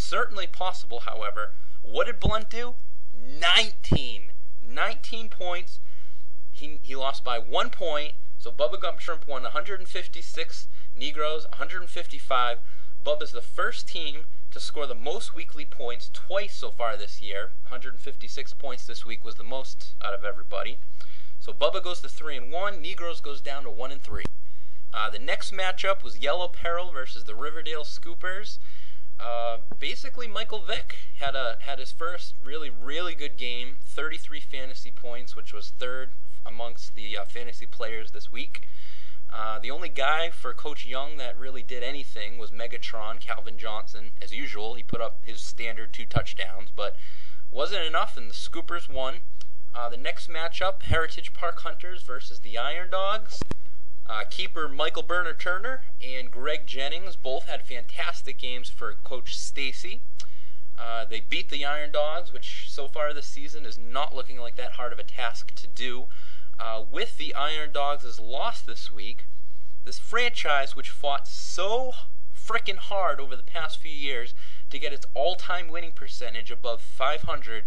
certainly possible, however. What did Blunt do? 19 points. He lost by 1 point. So Bubba Gump Shrimp won 156, Negroes 155. Bubba's the first team to score the most weekly points twice so far this year. 156 points this week was the most out of everybody. So Bubba goes to 3-1. Negroes goes down to 1-3. The next matchup was Yellow Peril versus the Riverdale Scoopers. Basically, Michael Vick had his first really good game. 33 fantasy points, which was third amongst the fantasy players this week. The only guy for Coach Young that really did anything was Megatron, Calvin Johnson. As usual, he put up his standard 2 touchdowns, but wasn't enough, and the Scoopers won. The next matchup, Heritage Park Hunters versus the Iron Dogs. Keeper Michael Burner Turner and Greg Jennings both had fantastic games for Coach Stacy. They beat the Iron Dogs, which so far this season is not looking like that hard of a task to do. With the Iron Dogs' loss this week, this franchise, which fought so frickin' hard over the past few years to get its all-time winning percentage above 500,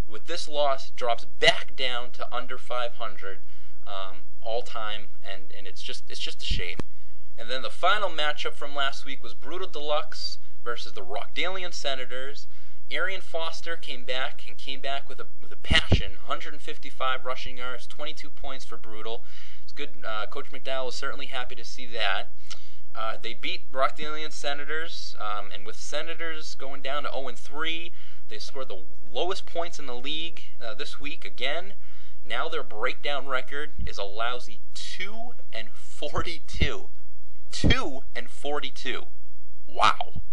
with this loss drops back down to under 500 all-time, and it's just a shame. And then the final matchup from last week was Brutal Deluxe versus the Rockdalian Senators. Arian Foster came back with a passion. 155 rushing yards, 22 points for Brutal. It's good. Coach McDowell was certainly happy to see that. They beat Rockdalian Senators, and with Senators going down to 0-3, they scored the lowest points in the league this week again. Now their breakdown record is a lousy 2-42. 2-42. Wow.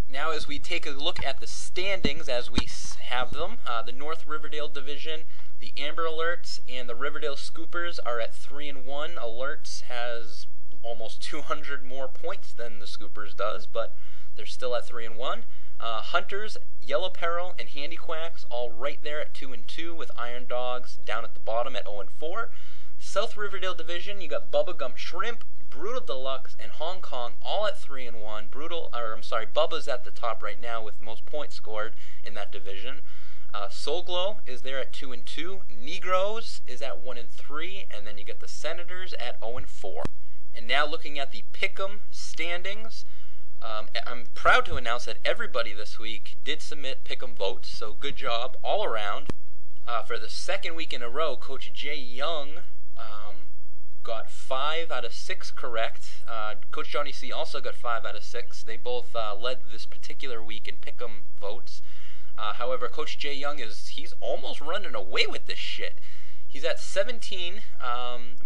Now as we take a look at the standings as we have them, the North Riverdale Division, the Amber Alerts and the Riverdale Scoopers are at 3-1. Alerts has almost 200 more points than the Scoopers does, but they're still at 3-1. Hunters, Yellow Peril, and Handy Quacks all right there at 2-2, with Iron Dogs down at the bottom at 0-4. South Riverdale Division, you got Bubba Gump Shrimp, Brutal Deluxe, and Hong Kong all at 3-1. Bubba's at the top right now with most points scored in that division. Soul Glow is there at 2-2. Negroes is at 1-3, and then you get the Senators at 0-4. And now looking at the Pick'em standings. I'm proud to announce that everybody this week did submit Pick'em votes, so good job all around. For the second week in a row, Coach Jay Young got 5 out of 6 correct. Coach Johnny C. also got 5 out of 6. They both led this particular week in Pick'em votes. However, Coach Jay Young he's almost running away with this shit. He's at 17.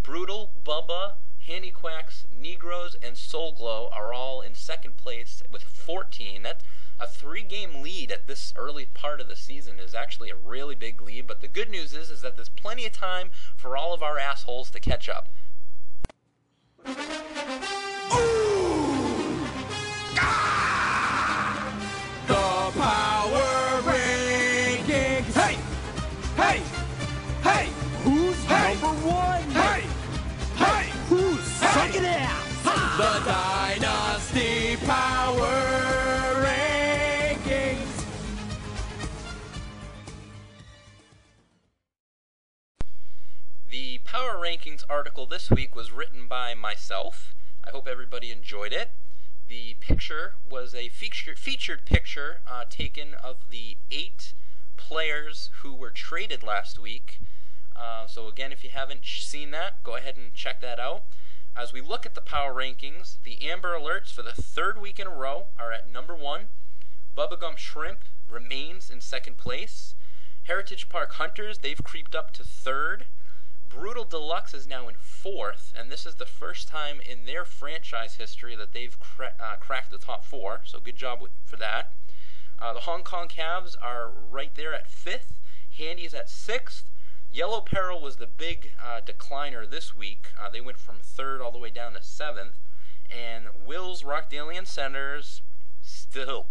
Brutal, Bubba, Handy Quacks, Negroes, and Soul Glow are all in second place with 14. That's a 3-game lead at this early part of the season is actually a really big lead, but the good news is that there's plenty of time for all of our assholes to catch up. The Power Rankings! Hey! Who's number 1? Hey! Who's sucking ass? The Dynasty Power Rankings! The Power Rankings article this week was written by myself. I hope everybody enjoyed it. The picture was a featured picture taken of the 8 players who were traded last week. So again, if you haven't seen that, go ahead and check that out. As we look at the Power Rankings, the Amber Alerts for the 3rd week in a row are at number 1. Bubba Gump Shrimp remains in 2nd place. Heritage Park Hunters, they've creeped up to 3rd. Brutal Deluxe is now in 4th, and this is the first time in their franchise history that they've cracked the top 4, so good job for that. The Hong Kong Cavs are right there at 5th. Handy's at 6th. Yellow Peril was the big decliner this week. They went from 3rd all the way down to 7th. And Will's Rockdalian Senators still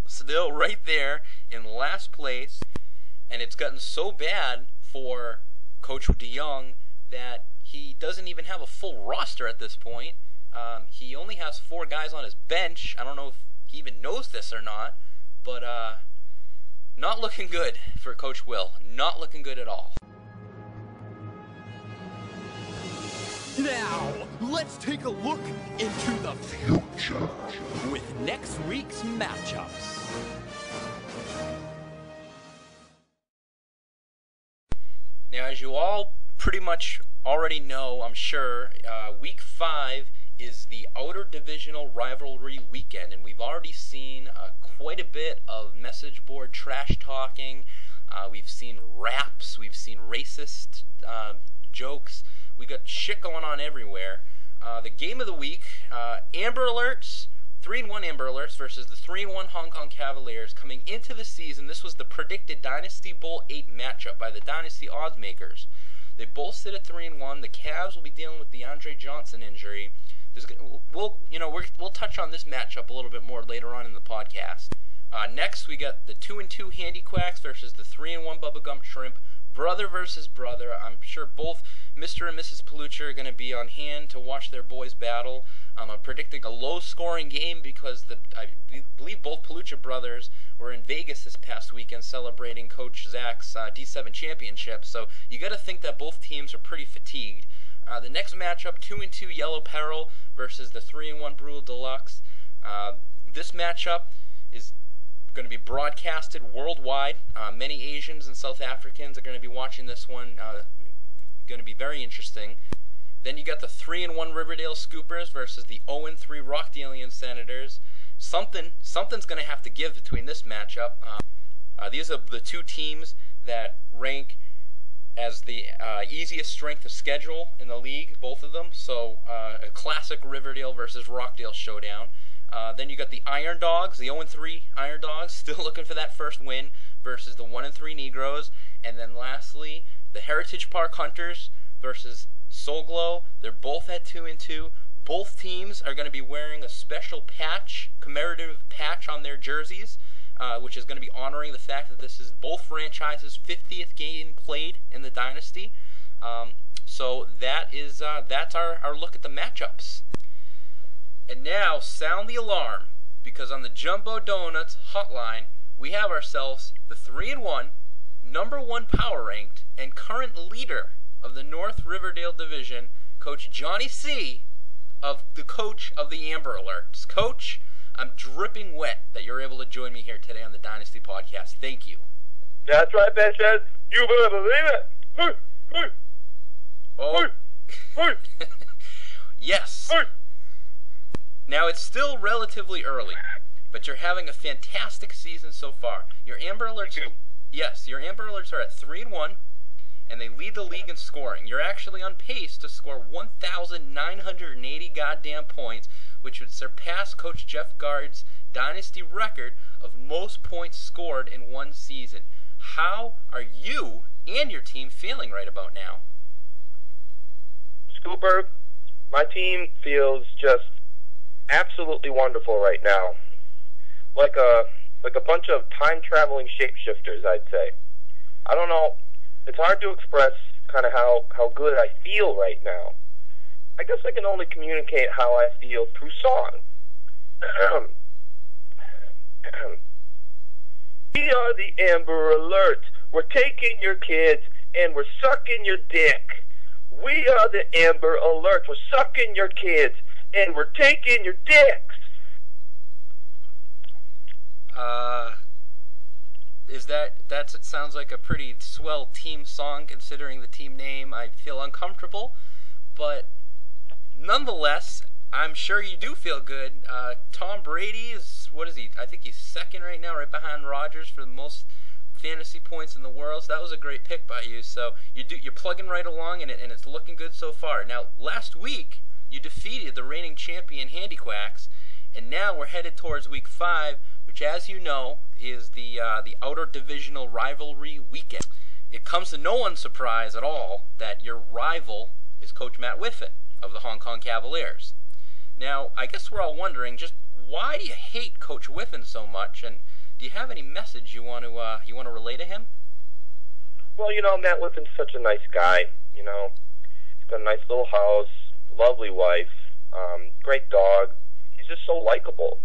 right there in last place. And it's gotten so bad for Coach DeYoung that he doesn't even have a full roster at this point. He only has 4 guys on his bench. I don't know if he even knows this or not, but not looking good for Coach Will. Not looking good at all. Now, let's take a look into the future with next week's matchups. Now, as you all pretty much already know, I'm sure, Week 5 is the outer divisional rivalry weekend, and we've already seen quite a bit of message board trash talking. We've seen raps, we've seen racist jokes. We got shit going on everywhere. The game of the week, Amber Alerts, 3-1 Amber Alerts versus the 3-1 Hong Kong Cavaliers. Coming into the season, this was the predicted Dynasty Bowl 8 matchup by the Dynasty odds makers. They both sit at 3-1. The Cavs will be dealing with the Andre Johnson injury. We'll touch on this matchup a little bit more later on in the podcast. Next, we got the 2-2 Handy Quacks versus the 3-1 Bubba Gump Shrimp. Brother versus brother. I'm sure both Mr. and Mrs. Palucha are going to be on hand to watch their boys battle. I'm predicting a low-scoring game because I believe both Palucha brothers were in Vegas this past weekend celebrating Coach Zach's D7 championship. So you got to think that both teams are pretty fatigued. The next matchup, 2-2 Yellow Peril versus the 3-1 Brule Deluxe. This matchup is going to be broadcasted worldwide. Many Asians and South Africans are going to be watching this one. Going to be very interesting. Then you got the 3-1 Riverdale Scoopers versus the 0-3 Rockdalian Senators. Something's going to have to give between this matchup. These are the two teams that rank as the easiest strength of schedule in the league, both of them. So a classic Riverdale versus Rockdale showdown. Then you got the Iron Dogs, the 0-3 Iron Dogs, still looking for that first win versus the 1-3 Negroes. And then lastly, the Heritage Park Hunters versus Soul Glow. They're both at 2-2. Both teams are going to be wearing a special patch, commemorative patch on their jerseys, which is going to be honoring the fact that this is both franchises' 50th game played in the Dynasty. So that's our look at the matchups. And now, sound the alarm, because on the Jumbo Donuts hotline, we have ourselves the 3-1, number 1 power ranked, and current leader of the North Riverdale Division, Coach Johnny C., of the coach of the Amber Alerts. Coach, I'm dripping wet that you're able to join me here today on the Dynasty Podcast. Thank you. That's right, Sanchez. You better believe it. Oh. Yes. Now, it's still relatively early, but you're having a fantastic season so far. Your Amber Alerts, your Amber Alerts are at 3-1, and they lead the league in scoring. You're actually on pace to score 1,980 goddamn points, which would surpass Coach Jeff Gard's Dynasty record of most points scored in one season. How are you and your team feeling right about now? Scooper, my team feels just absolutely wonderful right now. Like a bunch of time-traveling shapeshifters, I'd say. I don't know. It's hard to express kind of how good I feel right now. I guess I can only communicate how I feel through song. We are the Amber Alerts. We're taking your kids and we're sucking your dick. We are the Amber Alerts. We're sucking your kids and we're taking your dicks. It sounds like a pretty swell team song considering the team name. I feel uncomfortable, but nonetheless, I'm sure you do feel good. Tom Brady is, what is he? I think he's second right now, right behind Rodgers for the most fantasy points in the world. So that was a great pick by you. So you're plugging right along, and it's looking good so far. Now, last week you defeated the reigning champion Handy Quacks, and now we're headed towards Week 5, which, as you know, is the outer divisional rivalry weekend. It comes to no one's surprise at all that your rival is Coach Matt Whiffen of the Hong Kong Cavaliers. Now, I guess we're all wondering, just why do you hate Coach Whiffen so much, and do you have any message you want to relay to him? Well, Matt Whiffen's such a nice guy. He's got a nice little house, lovely wife, great dog. He's just so likable.